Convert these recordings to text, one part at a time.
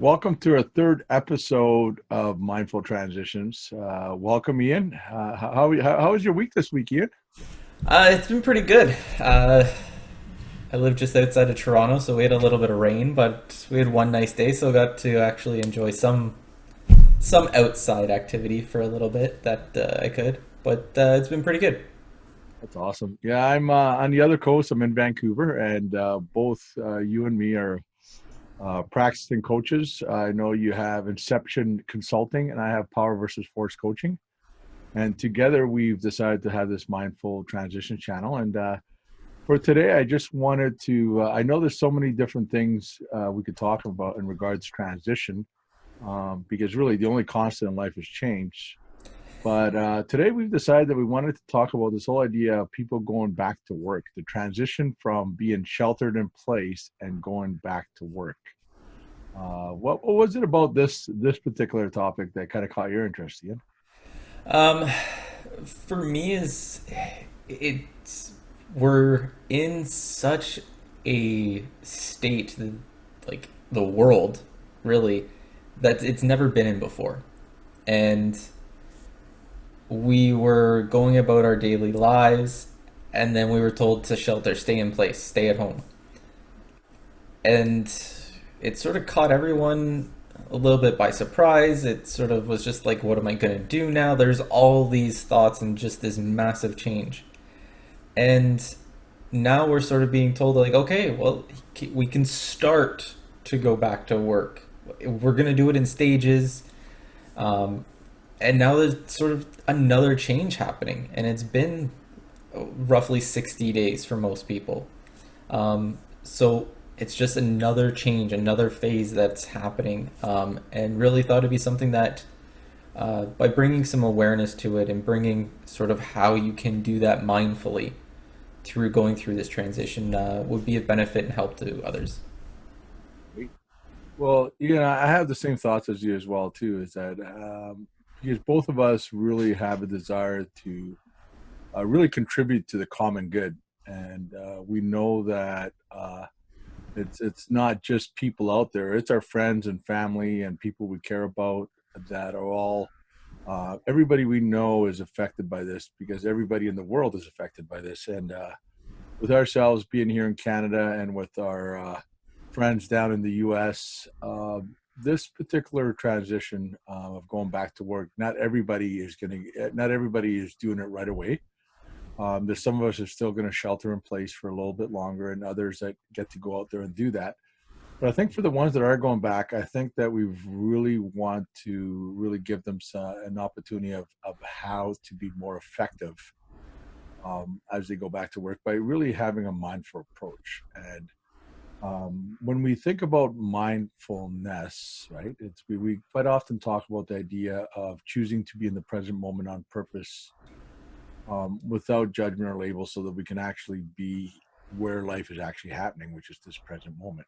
Welcome to our third episode of Mindful Transitions. Welcome, Ian. How was your week this week, Ian? It's been pretty good. I live just outside of Toronto, so we had a little bit of rain, but we had one nice day, so got to actually enjoy some outside activity for a little bit that I could. But it's been pretty good. That's awesome. Yeah, I'm on the other coast. I'm in Vancouver, and both you and me are practicing coaches. I know you have Inception Consulting, and I have Power versus Force Coaching. And together, we've decided to have this Mindful Transition channel. And for today, I just wanted to. I know there's so many different things we could talk about in regards to transition, because really the only constant in life is change. But today we've decided that we wanted to talk about this whole idea of people going back to work, the transition from being sheltered in place and going back to work. What was it about this particular topic that kind of caught your interest, Ian? Um, for me, is it's we're in such a state, like the world, really, that it's never been in before, and we were going about our daily lives, and then we were told to shelter, stay in place, stay at home. And it sort of caught everyone a little bit by surprise. It sort of was just like, what am I going to do now? There's all these thoughts and just this massive change. And now we're sort of being told, like, okay, well, we can start to go back to work. We're going to do it in stages. Um, and now there's sort of another change happening, and it's been roughly 60 days for most people. So it's just another change, another phase that's happening, and really thought it'd be something that, by bringing some awareness to it and bringing sort of how you can do that mindfully through going through this transition, would be a benefit and help to others. Well, I have the same thoughts as you as well too. Is that because both of us really have a desire to really contribute to the common good, and we know that it's not just people out there; it's our friends and family and people we care about that are all. Everybody we know is affected by this because everybody in the world is affected by this, and with ourselves being here in Canada and with our friends down in the U.S., this particular transition of going back to work, not everybody is doing it right away. There's some of us are still going to shelter in place for a little bit longer, and others that get to go out there and do that. But I think for the ones that are going back, I think that we really want to really give them an opportunity of how to be more effective as they go back to work by really having a mindful approach. And when we think about mindfulness, right, we quite often talk about the idea of choosing to be in the present moment on purpose, without judgment or label, so that we can actually be where life is actually happening, which is this present moment.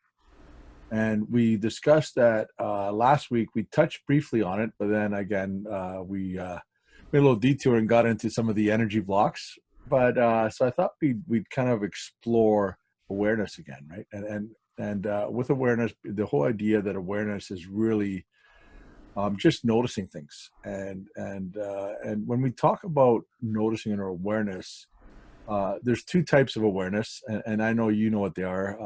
And we discussed that last week. We touched briefly on it, but then again, we made a little detour and got into some of the energy blocks. But so I thought we'd kind of explore awareness again, right? And with awareness, the whole idea that awareness is really just noticing things. And when we talk about noticing or awareness, there's two types of awareness, and I know you know what they are,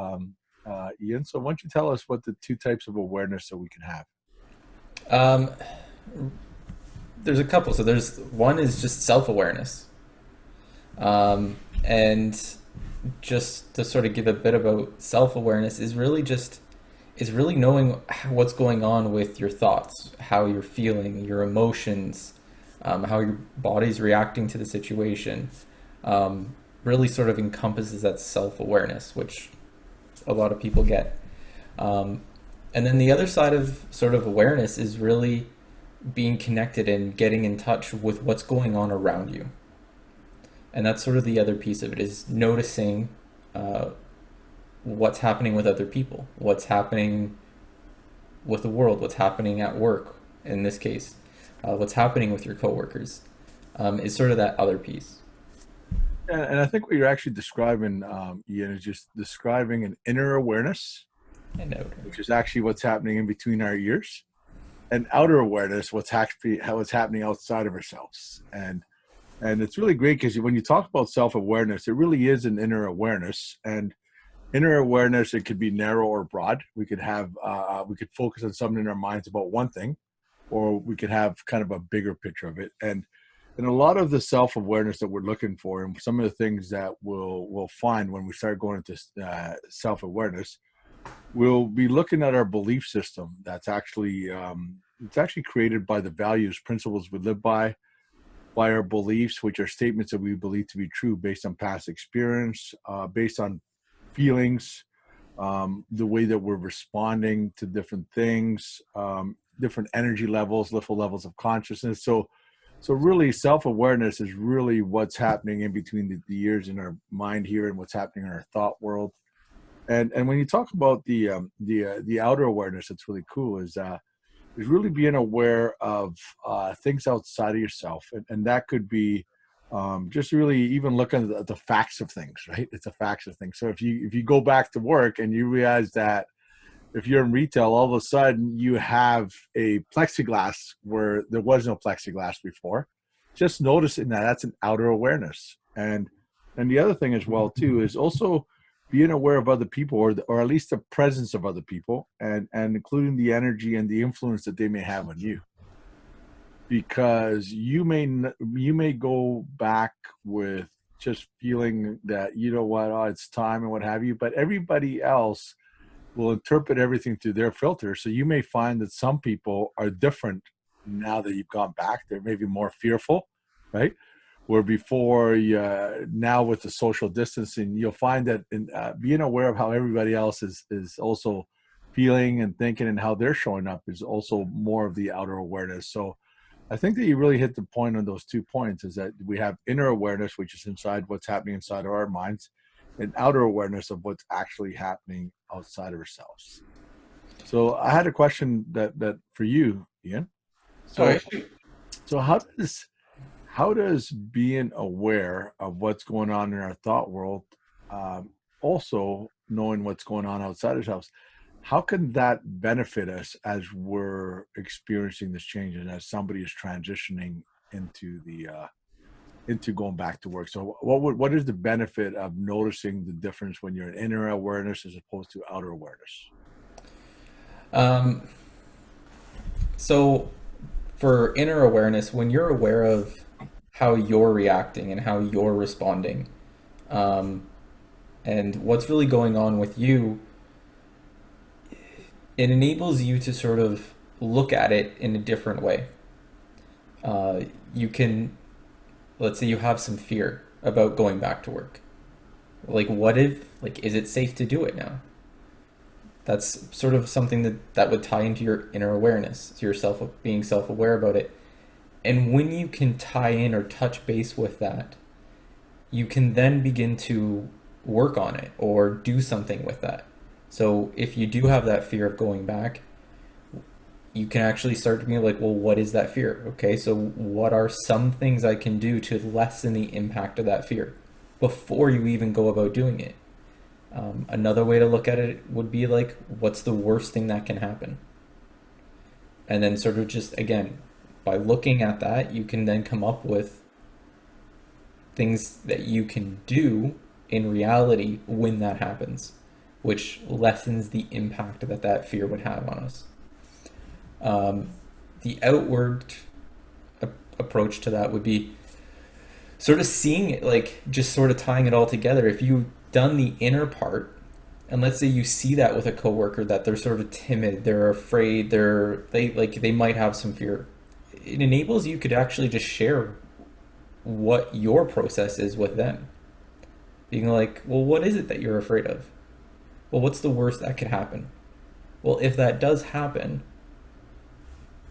Ian. So why don't you tell us what the two types of awareness that we can have? Um, there's a couple. So there's one is just self awareness, and just to sort of give a bit about self awareness is really knowing what's going on with your thoughts, how you're feeling, your emotions, how your body's reacting to the situation. Really sort of encompasses that self awareness, which a lot of people get. Um, and then the other side of sort of awareness is really being connected and getting in touch with what's going on around you. And that's sort of the other piece of it is noticing uh, what's happening with other people, what's happening with the world, what's happening at work in this case, what's happening with your coworkers, is sort of that other piece. And I think what you're actually describing, Ian, is just describing an inner awareness And outer. which is actually what's happening in between our ears, and outer awareness, what's actually what's happening outside of ourselves. And it's really great because when you talk about self-awareness, it really is an inner awareness. And inner awareness, it could be narrow or broad. We could focus on something in our minds about one thing, or we could have kind of a bigger picture of it. And a lot of the self-awareness that we're looking for, and some of the things that we'll find when we start going into self-awareness, we'll be looking at our belief system. That's actually it's actually created by the values, principles we live by our beliefs, which are statements that we believe to be true based on past experience, based on feelings, the way that we're responding to different things, different energy levels, different levels of consciousness. So really, self-awareness is really what's happening in between the ears in our mind here and what's happening in our thought world. And when you talk about the outer awareness, that's really cool. Is really being aware of things outside of yourself, and that could be just really even looking at the facts of things, right? It's the facts of things. So if you go back to work and you realize that if you're in retail, all of a sudden you have a plexiglass where there was no plexiglass before. Just noticing that, that's an outer awareness. And the other thing as well too is also being aware of other people, or at least the presence of other people, and including the energy and the influence that they may have on you, because you may go back with just feeling that, you know what, oh, it's time and what have you, but everybody else will interpret everything through their filter. So you may find that some people are different now that you've gone back. They're maybe more fearful, right? Where before, now with the social distancing, you'll find that in being aware of how everybody else is also feeling and thinking and how they're showing up is also more of the outer awareness. So I think that you really hit the point on those 2 points, is that we have inner awareness, which is inside what's happening inside of our minds, and outer awareness of what's actually happening outside of ourselves. So I had a question that for you, Ian. All right. So so how does being aware of what's going on in our thought world, also knowing what's going on outside ourselves, how can that benefit us as we're experiencing this change and as somebody is transitioning into going back to work? So what is the benefit of noticing the difference when you're in inner awareness as opposed to outer awareness? Um, so for inner awareness, when you're aware of how you're reacting and how you're responding, um, and what's really going on with you, it enables you to sort of look at it in a different way. You can, let's say you have some fear about going back to work. Like, what if, like, is it safe to do it now? That's sort of something that would tie into your inner awareness, to yourself being self-aware about it. And when you can tie in or touch base with that, you can then begin to work on it or do something with that. So if you do have that fear of going back, you can actually start to be like, well, what is that fear? Okay, so what are some things I can do to lessen the impact of that fear before you even go about doing it? Another way to look at it would be like, what's the worst thing that can happen? And then sort of just, again, by looking at that, you can then come up with things that you can do in reality when that happens, which lessens the impact that that fear would have on us. Um, the outward approach to that would be sort of seeing it, like just sort of tying it all together. If you've done the inner part, and let's say you see that with a coworker that they're sort of timid, they're afraid, they might have some fear. It enables you could actually just share what your process is with them. Being like, well, what is it that you're afraid of? Well, what's the worst that could happen? Well, if that does happen,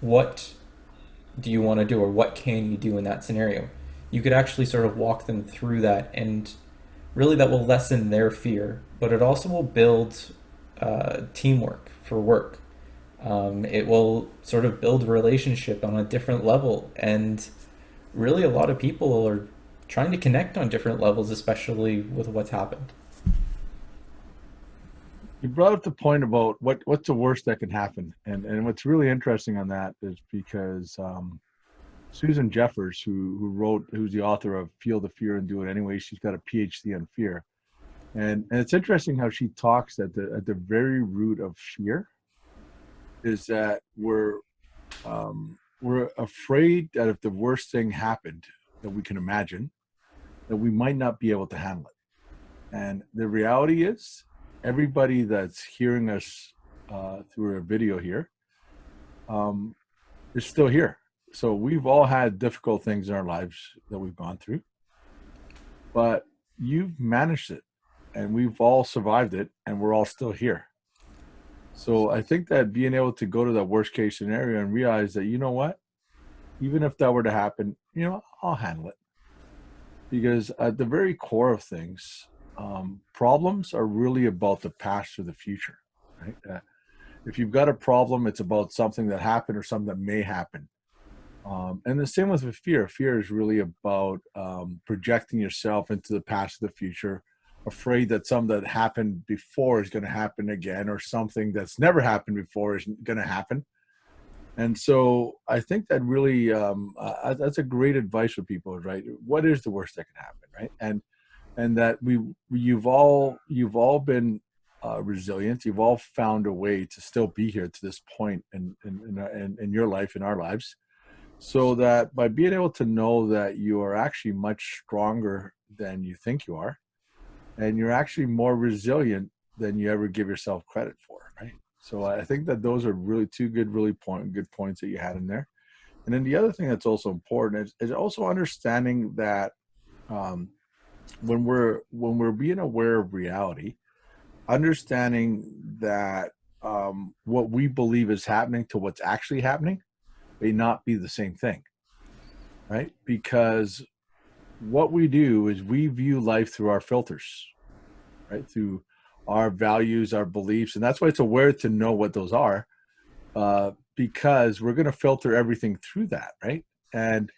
what do you want to do, or what can you do in that scenario? You could actually sort of walk them through that, and really that will lessen their fear, but it also will build teamwork for work. It will sort of build a relationship on a different level, and really a lot of people are trying to connect on different levels, especially with what's happened. You brought up the point about what's the worst that can happen, and what's really interesting on that is because Susan Jeffers, who's the author of Feel the Fear and Do It Anyway, she's got a PhD on fear, and it's interesting how she talks that the very root of fear is that we're afraid that if the worst thing happened that we can imagine, that we might not be able to handle it. And the reality is, everybody that's hearing us through a video here um, is still here. So we've all had difficult things in our lives that we've gone through, but you've managed it, and we've all survived it, and we're all still here. So I think that being able to go to that worst case scenario and realize that, you know what, even if that were to happen, I'll handle it. Because at the very core of things, problems are really about the past or the future, right? If you've got a problem, it's about something that happened or something that may happen. And the same with fear. Fear is really about projecting yourself into the past or the future, afraid that something that happened before is going to happen again, or something that's never happened before is going to happen. And so I think that really that's a great advice for people, right? What is the worst that can happen, right? And that you've all been resilient. You've all found a way to still be here to this point in your life, in our lives, so that by being able to know that you are actually much stronger than you think you are, and you're actually more resilient than you ever give yourself credit for, right? So I think that those are really two good points that you had in there. And then the other thing that's also important is also understanding that um, when we're being aware of reality, understanding that what we believe is happening to what's actually happening may not be the same thing, right? Because what we do is we view life through our filters, right? Through our values, our beliefs, and that's why it's aware to know what those are, because we're going to filter everything through that, right? And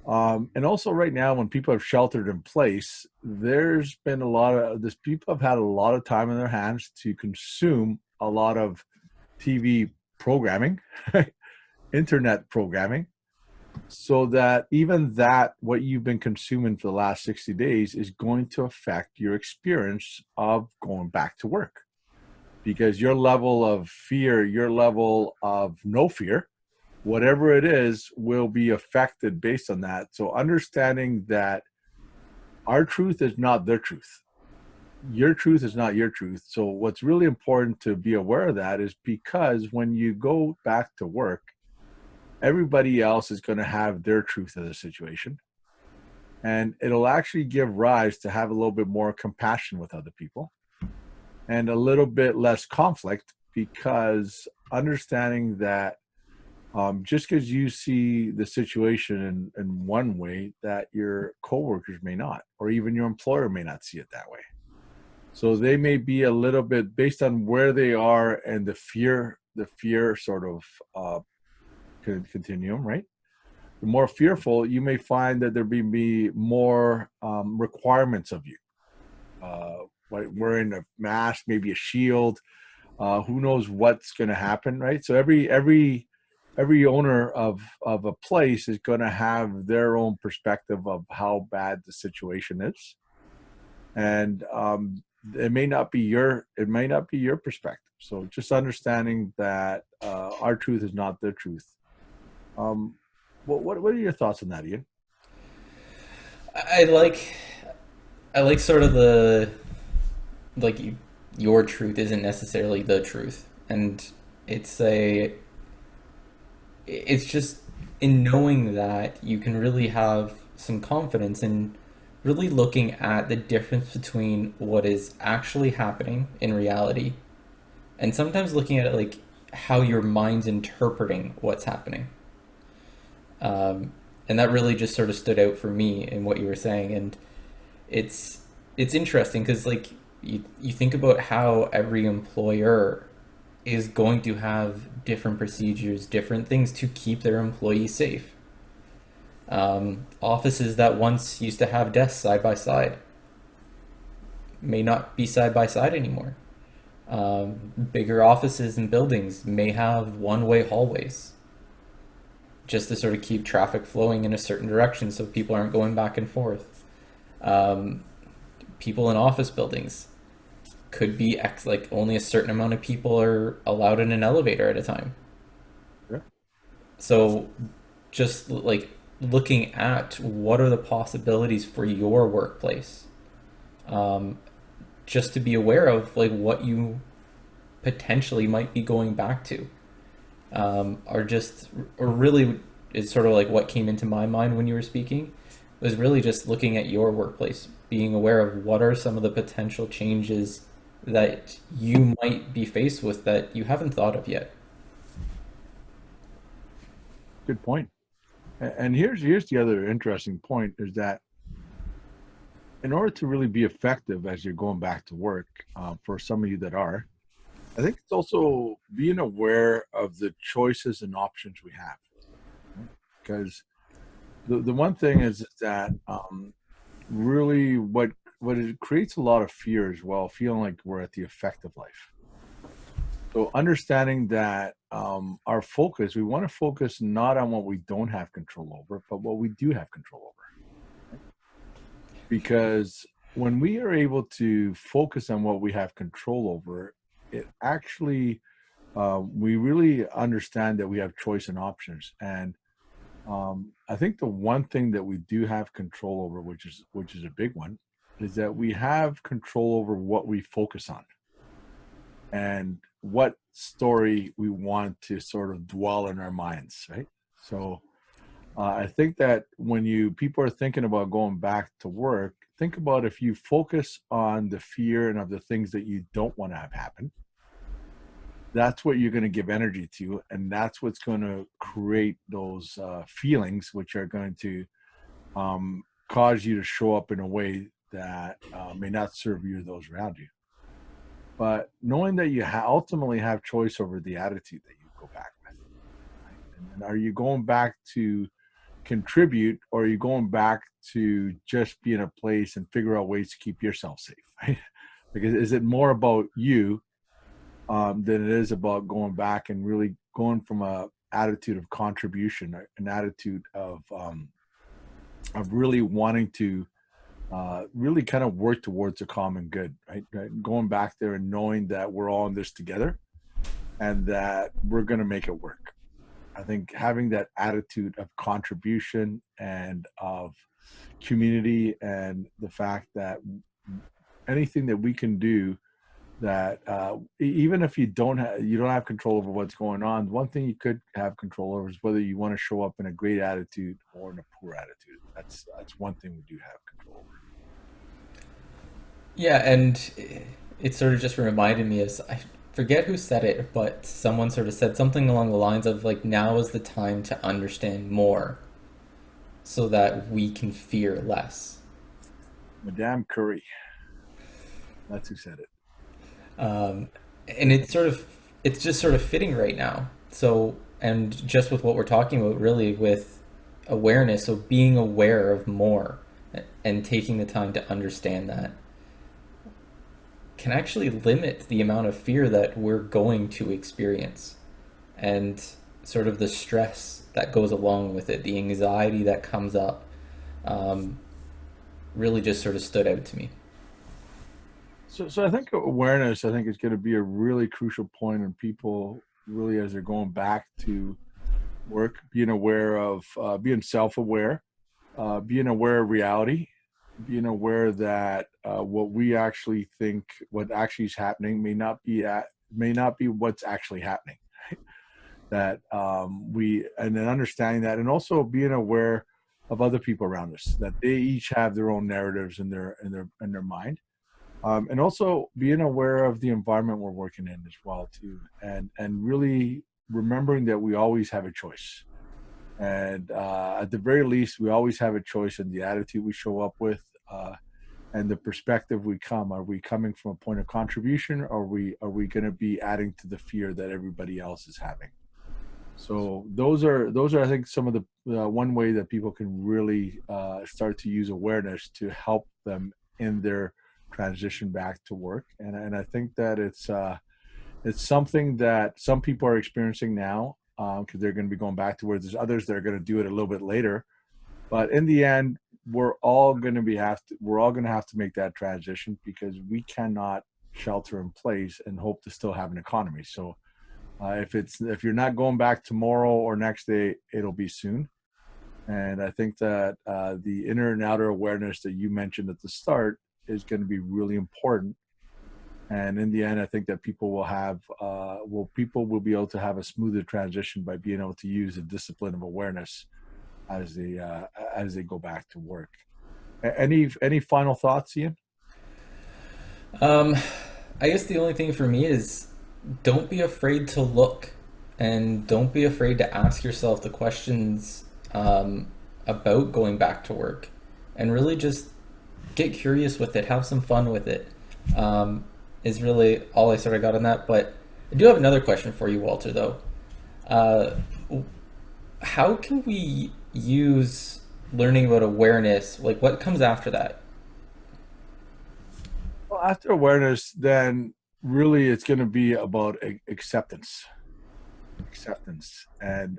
also right now, when people have sheltered in place, there's been a lot of this. People have had a lot of time in their hands to consume a lot of TV programming, internet programming, so that even that what you've been consuming for the last 60 days is going to affect your experience of going back to work, because your level of fear, your level of no fear, whatever it is, will be affected based on that. So understanding that our truth is not their truth, your truth is not your truth. So what's really important to be aware of that is because when you go back to work, everybody else is going to have their truth of the situation, and it'll actually give rise to have a little bit more compassion with other people and a little bit less conflict, because understanding that just because you see the situation in one way, that your coworkers may not, or even your employer may not see it that way. So they may be a little bit based on where they are and the fear sort of continuum, right? The more fearful, you may find that there be more requirements of you. Like wearing a mask, maybe a shield. Who knows what's going to happen, right? So every owner of a place is going to have their own perspective of how bad the situation is, and it may not be your perspective. So just understanding that our truth is not their truth. Um, what are your thoughts on that, Ian? I like I like sort of the like your truth isn't necessarily the truth, and it's a it's just in knowing that you can really have some confidence in really looking at the difference between what is actually happening in reality and sometimes looking at it like how your mind's interpreting what's happening. Um, and that really just sort of stood out for me in what you were saying. And it's it's interesting because like you think about how every employer is going to have different procedures, different things to keep their employees safe. Offices that once used to have desks side by side may not be side by side anymore. Bigger offices and buildings may have one-way hallways just to sort of keep traffic flowing in a certain direction so people aren't going back and forth. Um, People in office buildings could be like only a certain amount of people are allowed in an elevator at a time. Yeah, So just like looking at what are the possibilities for your workplace, um, just to be aware of like what you potentially might be going back to, are just or really is sort of like what came into my mind when you were speaking was really just looking at your workplace, being aware of what are some of the potential changes that you might be faced with that you haven't thought of yet. good point. And here's the other interesting point is that in order to really be effective as you're going back to work, for some of you that are, I think it's also being aware of the choices and options we have. Right? Because the one thing is that really what it creates a lot of fear as well, feeling like we're at the effect of life. So understanding that our focus, we want to focus not on what we don't have control over, but what we do have control over. Right? Because when we are able to focus on what we have control over, it actually we really understand that we have choice and options. And I think the one thing that we do have control over, which is a big one, is that we have control over what we focus on and what story we want to sort of dwell in our minds, right? So I think that when you people are thinking about going back to work, think about if you focus on the fear and of the things that you don't want to have happen, that's what you're going to give energy to, and that's what's going to create those feelings, which are going to cause you to show up in a way that may not serve you or those around you. But knowing that you ultimately have choice over the attitude that you go back with, right? And are you going back to contribute, or are you going back to just be in a place and figure out ways to keep yourself safe, right? Because is it more about you than it is about going back and really going from a attitude of contribution, an attitude of really wanting to really kind of work towards a common good, right? Going back there and knowing that we're all in this together and that we're going to make it work. I think having that attitude of contribution and of community, and the fact that anything that we can do, that even if you don't have control over what's going on, one thing you could have control over is whether you want to show up in a great attitude or in a poor attitude. That's one thing we do have control over. Yeah, and it sort of just reminded me of, I forget who said it, but someone sort of said something along the lines of like now is the time to understand more so that we can fear less. Madame Curry, that's who said it. Um, and it's just sort of fitting right now. So, and just with what we're talking about, really with awareness, so being aware of more and taking the time to understand that can actually limit the amount of fear that we're going to experience and sort of the stress that goes along with it, the anxiety that comes up, um, really just sort of stood out to me. So I think awareness, I think, is going to be a really crucial point in people really as they're going back to work, being aware of, being self-aware, being aware of reality, being aware that what we actually think, what actually is happening, may not be what's actually happening. That we and then understanding that, and also being aware of other people around us, that they each have their own narratives in their mind, and also being aware of the environment we're working in as well too, and really remembering that we always have a choice, and at the very least we always have a choice in the attitude we show up with, and the perspective we come. Are we coming from a point of contribution, or are we going to be adding to the fear that everybody else is having? So those are I think some of the one way that people can really start to use awareness to help them in their transition back to work, and I think that it's something that some people are experiencing now because they're going to be going back to work. There's others that are going to do it a little bit later, but in the end, we're all going to have to make that transition because we cannot shelter in place and hope to still have an economy. So if you're not going back tomorrow or next day, it'll be soon. And I think that the inner and outer awareness that you mentioned at the start is going to be really important. And in the end, I think that people will be able to have a smoother transition by being able to use the discipline of awareness as they go back to work. Any final thoughts, Ian? Um, I guess the only thing for me is don't be afraid to look and don't be afraid to ask yourself the questions about going back to work and really just get curious with it, have some fun with it. Is really all I sort of got on that. But I do have another question for you, Walter, though. Uh, how can we use learning about awareness? Like, what comes after that? Well, after awareness, then really it's going to be about acceptance, and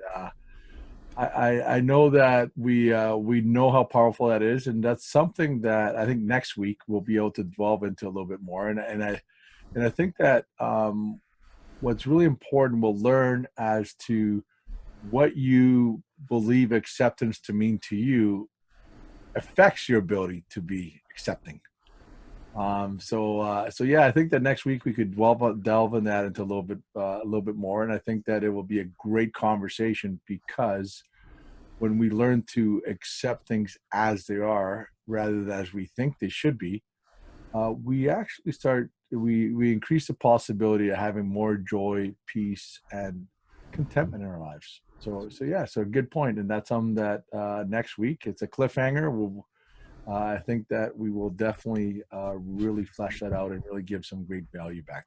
I know that we know how powerful that is, and that's something that I think next week we'll be able to delve into a little bit more. And I think that what's really important, we'll learn as to what you believe acceptance to mean to you affects your ability to be accepting. So yeah, I think that next week we could delve in that into a little bit more, and I think that it will be a great conversation because when we learn to accept things as they are rather than as we think they should be, we actually we increase the possibility of having more joy, peace, and contentment in our lives. So yeah, so good point, and that's something that next week it's a cliffhanger. I think that we will definitely really flesh that out and really give some great value back